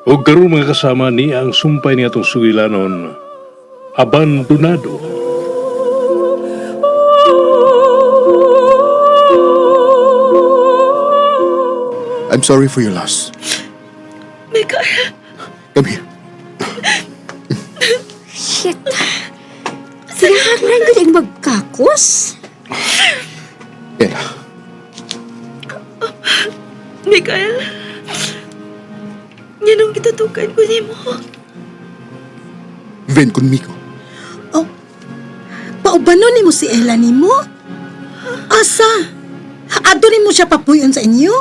O karon mga kasama ni ang sumpay ni atong sugilanon, abandonado. I'm sorry for your loss. Mikael, Come here. Shit. Sinahanglan ko din magkakos. Ella, Mikael. Yan ang kitatukan ko ni mo. ven conmigo. Oh, paubano ni mo si Ella ni mo? Asa? Ato ni mo siya papuyon sa inyo?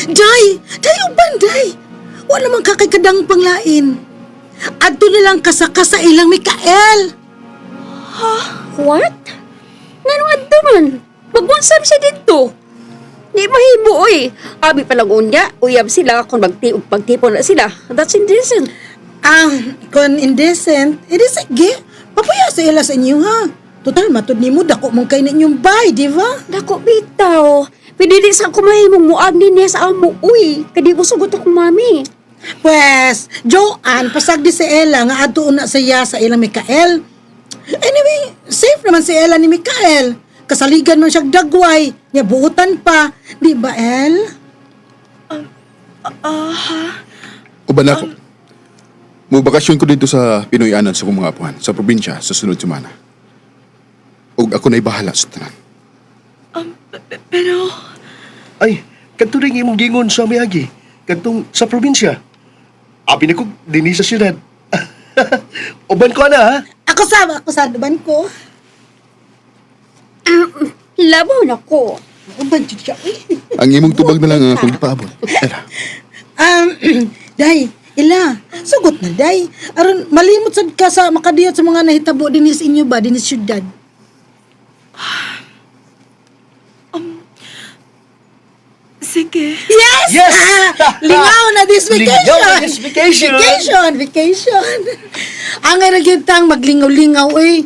Day uban, day. Wala man kakay-kadang panglain. Ato nilang kasaka sa ilang Mikael. What? Nganong adto man? Magbunsam siya dito. Di mahibo, oy. Abi palang unya, uyab sila kung magtipon na sila. That's indecent. Kung indecent, edi sige. Papuya sa Ella sa inyo, ha? Total, matod ni mo, dako mong kayo na inyong bay, di ba? Dako bitaw. Pwede di sa kumahimong muag ni niya sa amo, uy. Kadi ko sugot ako, mami. Pwes, Joanne, pasagdi si Ella nga ato una siya sa ilang Mikael. Anyway, safe naman si Ella ni Mikael. Kasaligan man siya dagway, niya buutan pa. Di ba, El? Uban ako. Mubakasyon ko dito sa Pinoyanan sa kong mga apuhan, sa probinsya, sa sunod semana. Ug ako na'y bahala sa tanan. Pero, Ay, kanto rin imong gingon sa Miyagi. Kantong sa probinsya. Abi na ko, dini sa siyudad. Uban ko na, ha? Ako sa duban ko. Labaw na ko. Uban siya, Ang imong tubag na lang ang akong ipaabot. Ella, Day, Ella, sugot na, Day. Aron, malimot sad ka sa makadiyot sa mga nahitabo din sa inyo ba, din sa syudad. sige. Yes! Yes! Lingaw na this vacation! Lingaw na this vacation! Vacation! Ang nga nagintang maglingaw-lingaw, eh.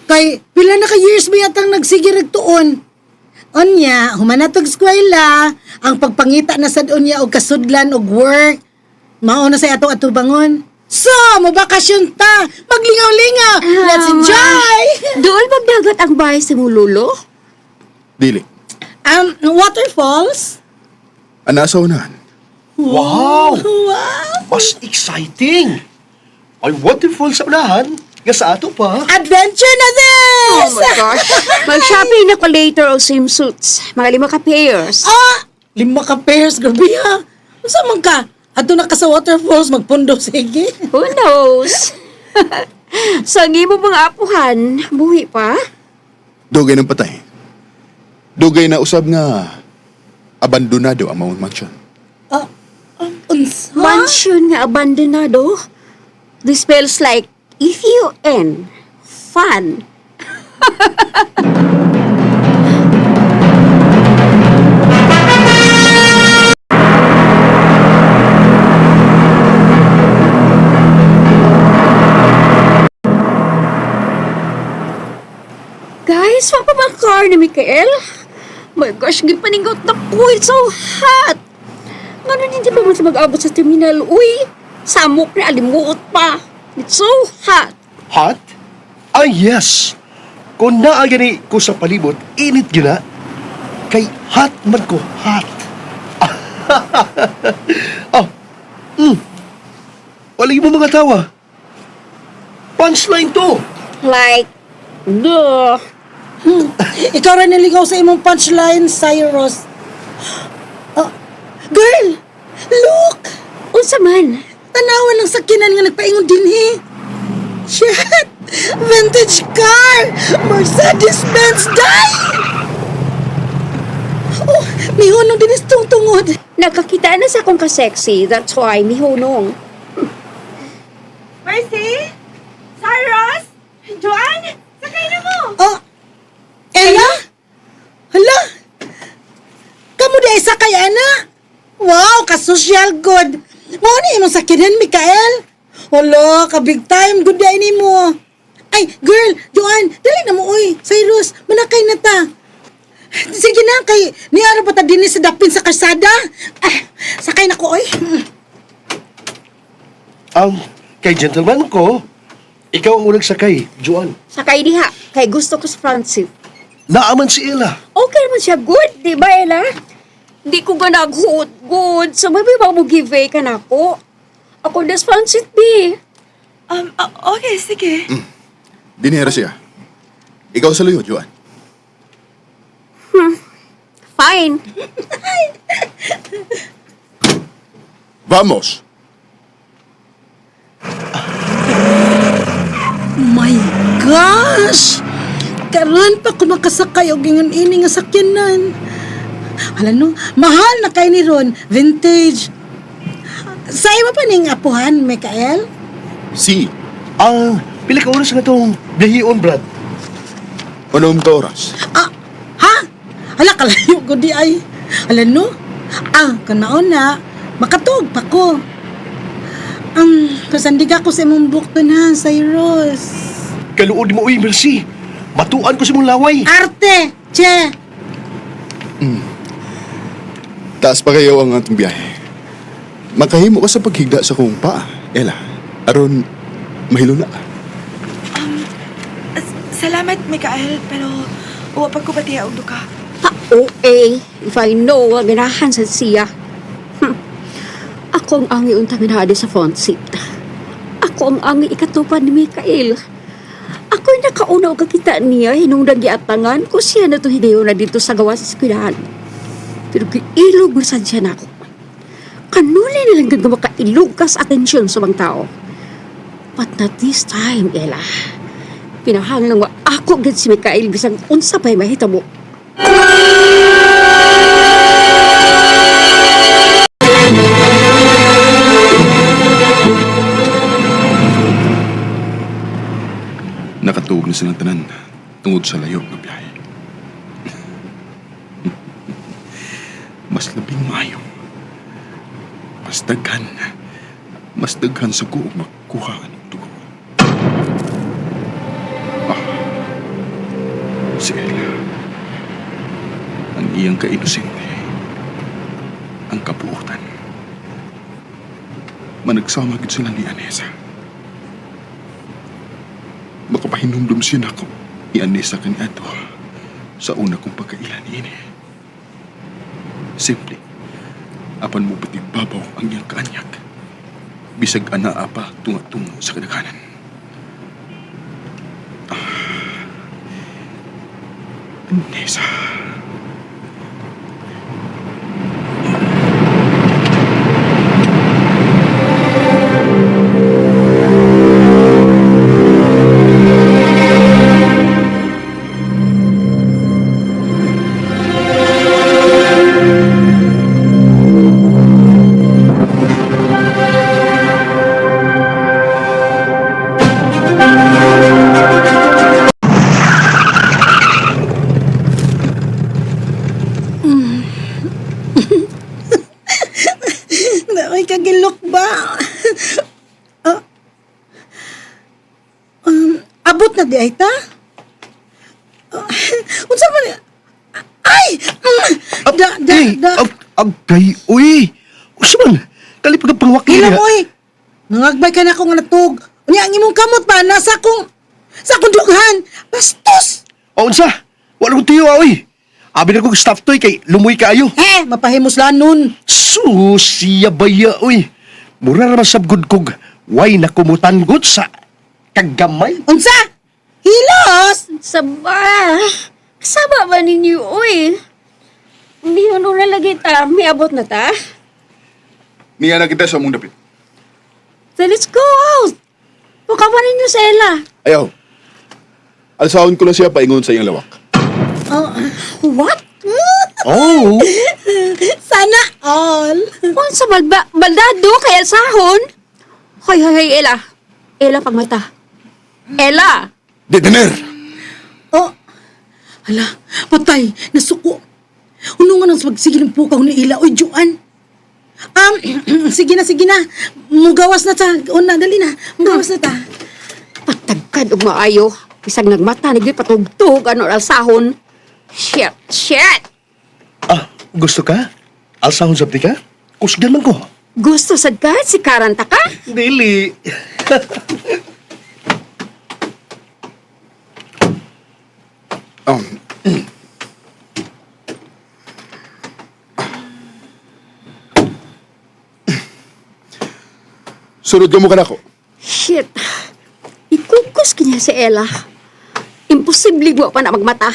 Kay, pila na ka years ba yatang nagsigirag tuon? Onya, humanatog eskwela, ang pagpangita na sad unya og kasudlan og work. Mao na sa ato bangon. So, mabakasyon ta! Maglingaw-lingaw! Let's enjoy! Doon magdagat ang bahay sa mululo? dili. Waterfalls? Ana sa unahan. Wow! Wow! Mas exciting! Ay, waterfall sa unahan. Nga sa ato pa. Adventure na this! Oh my gosh. Mag-shopping na ko later o swimsuits. Mga 5 ka pairs. 5 ka pairs, grabe ha. Saan man ka? Ato na ka sa waterfalls, magpundo, sige. Who knows? Sangi mo mga apuhan, buhi pa? Dugay ng patay. Dugay na usab nga abandonado ang Mount Mansion. Unsa? Mansion nga abandonado. This spells like F-U-N. Fun. Guys, pa ba ang car ni Mikael? My gosh, gipaningot na po. It's so hot. Ngano hindi pa man siya mag-abot sa terminal? Uy, samok na alimuot pa. It's so hot. Hot? Ay, yes! Kung naagani ko sa palibot, init gina. Kay hot man ko, hot. Walay mo mga tawa. Punchline to. Like, duh. Ikaw rin naligaw sa imong punchline, Cyrus. Girl! Look! Unsa man? Tanawan ng sakinan nga nagpaingon din, he. Shit! Vintage car! Mercedes-Benz die! Oh, mihunong din istong tungod. Nakakita na sa akong ka-sexy. That's why, mihunong. Mercy? Cyrus? Joanne? Sakay na mo! Oh, Ella? Hala? Kamu di isa kay ana? Wow, ka-social good. Mo ni imong sakinan, Mikael? Hala, ka-big time, good day ni mo. Ay, girl, Joanne, dali na mo, oy. Cyrus, manakay na ta. Sige na, kay niara pa ta din sa dapin sa kalsada. Ah, sakay na ko, oy. Kay gentleman ko, ikaw ang unang sakay, Joan. Sakay diha, kay gusto ko sa Francis. Naaman si Ella. Okay naman siya, good, di ba, Ella? Di ko ga nag-good, so may ba mo give ka na ako? Ako das Francis, B. Okay, sige. Dinera siya. Ikaw sa luyo, Joan. Fine. Vamos! My gosh! Karon pa ko makasakay og ingon ini nga sakyanan. Alam no, mahal na kay ni Ron, vintage. Sa ima pa ning apuhan, Mikael? Si, Pila ka oras na itong biyahion, Brad? anong ka oras? Ah, ha? Hala, kalayo ko di ay. Alam no? Kanaon na, makatog pa ko. Kasandig ako sa imong bukto na, Cyrus. Kaluod mo, uy, Mercy. Matuan ko sa mong laway. Arte! Che! Taas pa kayo ang atong biyahe. Makahimo ka sa paghigda sa kong paa, Ella. Aron, mahilo na ka. Salamat, Mikael, pero wapag ko pati og duka. Okay, if I know, ganahan sa siya. Ako ang angi untang hinahadi sa front seat. Ako ang angi ikatupan ni Mikael. Ako'y nakauna o kakita niya hinungdang giatangan ko siya na to hidayo na dito sa gawa sa eskwelahan. Pero kiilog na sad siya na ako. Kanuli na lang ganda makailog ka sa atensyon sa mga tao. But not this time, Ella. Pinahal lang ako agad si Mikael bisang unsa pa'y mahitabo. Nakatuog na silang tanan tungod sa layo ng biyahe. Mas labing mayo. Mas daghan sa kuog makuha ng dugo. Si Ella. Ang iyang kainosente. Ang kabuutan. Managsama gid sila ni Anessa. Makapahinumdum siya na ako ni Anessa kaniadto sa una kong pagkailan ini. Simple, apan mo pati babaw ang iyang kaanyak. Bisag anaa pa tunga-tungo sa kadaghanan. Anessa. May kagilok ba? Abot na di ay ta? Unsa man? Ay! Agay, uy! Usaman, kalipag ang pangwakil. Hilam, oy! Nangagbay ka na akong natog. Unya, ang imong kamot ba? Sa akong dughan. Bastos! O, unsa? Wala kong tiyo, uy! Abi na kong staff to'y kay lumoy kaayo. Mapahimos lang nun. Siya baya, uy! Mura naman sabgod kog, way na kumutanggot sa kagamay. Unsa? Hilos! Saba ba ninyo, uy? Hindi mo na lagi ta, may abot na ta. Niya na kita sa mong dapit. Then let's go out. Buka pa ninyo sa Ella. Ayaw. Alsahon ko na siya paingon sa iyang lawak. What? Oh! Sana all. Kung sa baldado kay Elsahon? Hoy, Ella. Ella, pagmata. Ella! Detener! Hala, patay, nasuko. Unungan ang pagsigil ng pukaw ni Ila. Oy, Joan. Sige na. Mugawas na ta. Una, dali na. Mugawas na ta. Patagkad og maayo. Isang nagmata, patugtog, Elsahon. Shit! Gusto ka? Alsahon sabdi ka? Kusgan man ko. Gusto sad ka? Si Karanta ka? Dili. Um, Sunod ka mo ka na ako. Shit. Ikukos kanya si Ella. Imposible wa pa na magmata.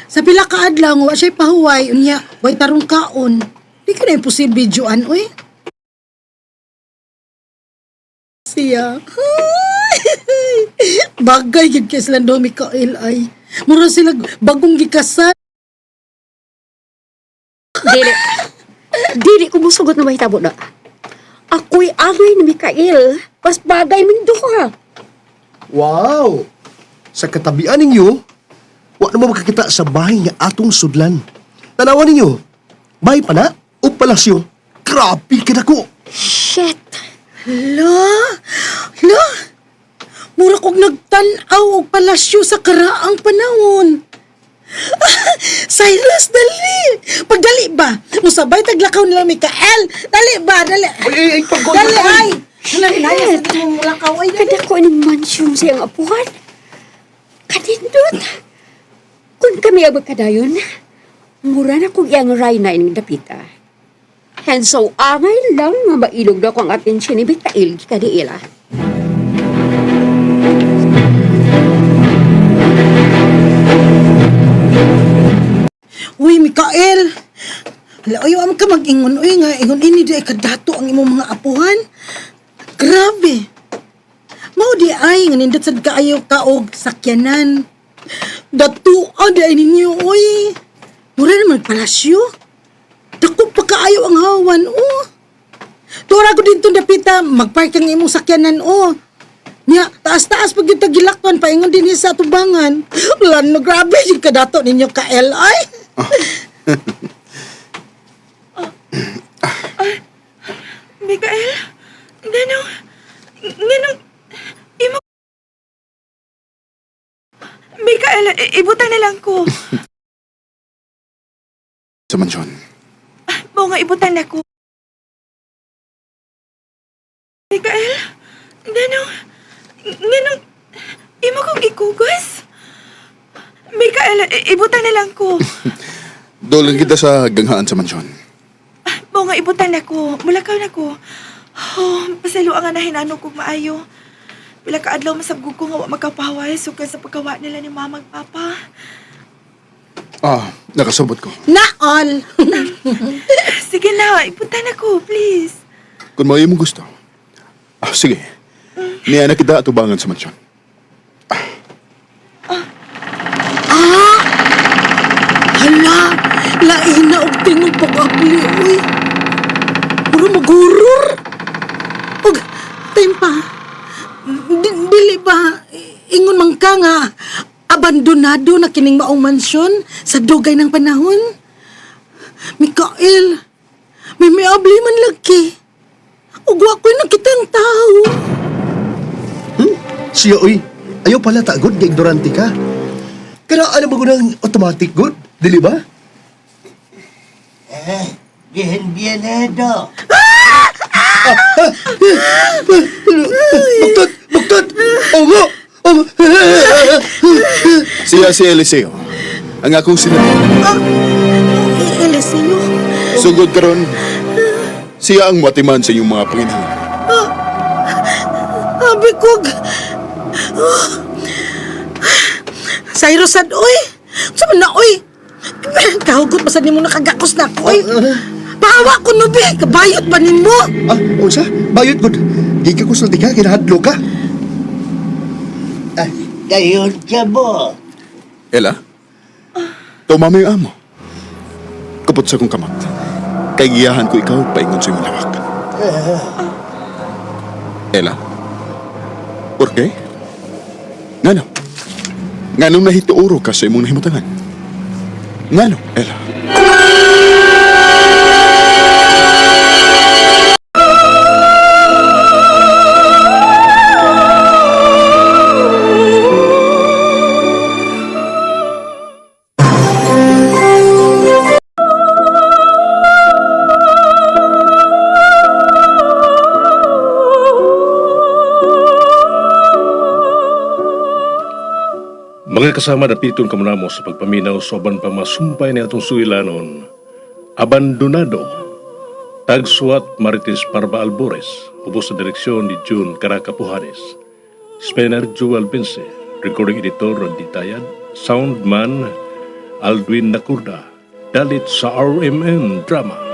Sa pila ka adlaw wa siya pahuway unya way tarong kaon. Di ka na imposible Joan oy. Siya. Bagay gid kay sila do Mikael ay. Mura sila bagong gikasal. Dili. Dili ko musugot na mahitabo na. Ako'y angay ni Mikael. Pas bagay min duha. Wow! Sa katabian ninyo, wa naman makakita sa bahay nga atong sudlan. Tanawan ninyo, bahay pa na o palasyo. Grabe ka na ko! Shit. La, mura kog nagtan-aw og palasyo sa karaang panahon. Cyrus, dali! Pagdali ba? Musabay taglakaw nila Mikael. Dali ba? Dali. Ay, pagod Dali, na ay! Nalaya sa mong lakaw. Ay, dali. Kada ko ng mansion siyang apuhan. Kanindot. Kung kami ang magkadayon, mura na kong iyang rayna ining dapita. And so, angay lang nga mailog na ko ang atensyon ni Mikael kadiila. Uy, Mikael! Hala, ayaw ka mag-ingon. Uy, nga, ingon ini di ay kadato ang imong mga apuhan. Grabe! Mao di ay, nga nindot sad kaayo ka og sakyanan. Datuan di ay ninyo, uy. Mura naman palasyo. Dako pa kaayo ang hawan, oh. Tura ko din dapita, magpark ang imong sakyanan, oh. Nya, taas-taas pag yung tagilakpan, paingon din sa tubangan. Lano, grabe yung kadato ninyo ka, L.I. Mikael, ganong, imo... Mikael, ibutan na lang ko. Sa mansyon. Mo nga ibutan na ko. Mikael, ganong, imo kong ikugos. Mikael, ibutan na lang ko. Dolan kita sa ganghaan sa mansyon. Mo nga ibutan na ko. Mulakaw na ko. Oh, pasalo ang anahinano kong maayo. Pila ka adlaw masabgog ko nga wa magkapahaway sukad sa pagkawa nila ni mama ug papa. Nakasabot ko. Naol! Sige na, ibutan na ko, please. Kung mo mong gusto. Sige. Niya na kita atubangan sa mansyon. Hala! Lain na og tingog pag-apli, uy. Puro magurur. Og, time pa. Dili ba, ingon man ka nga, abandonado na kining maong mansyon sa dugay ng panahon? Mikael, may abli man lagi. Og wa ko'y nakitang tao. Siya, uy, ayaw pala tagod, nga ignorante ka. Kaya ano ba ng automatic good? Dili ba? Bienvenido. Buktot! Ongo! Siya si Eliseo. Ang akong sinabi. Eliseo. Sugod karon. Siya ang matiman sa inyong mga panginahon. Abikog. Cyrus sad, oy. Saan na, oy? Kahugot pa sa nimo nakagakos na ako, oy. Pahawa ko, nubi. Kabayot ba nimo? Unsa? Bayot good. Gigi ko sa tika, kinahadlo ka. Dayon ka mo. Ella? Tumama yung amo. Kapot sa kong kamot. Kay giyahan ko ikaw, paingon sa imong lawak. Ella? Por qué? Ngano? Ngano nahituuro ka sa imong nahimutangan? Ngano, Ella? Mga kasama dapiton kamunamo sa pagpaminaw sa uban pa masumpay ni atong sugilanon, Abandonado, Tagsuat Marites Parba Albores, ubos sa direksyon ni June Caraca Pujanes, Spener Jewel Pince, recording editor Randy Tayad, soundman Aldwin Nakurda, dalit sa RMN Drama.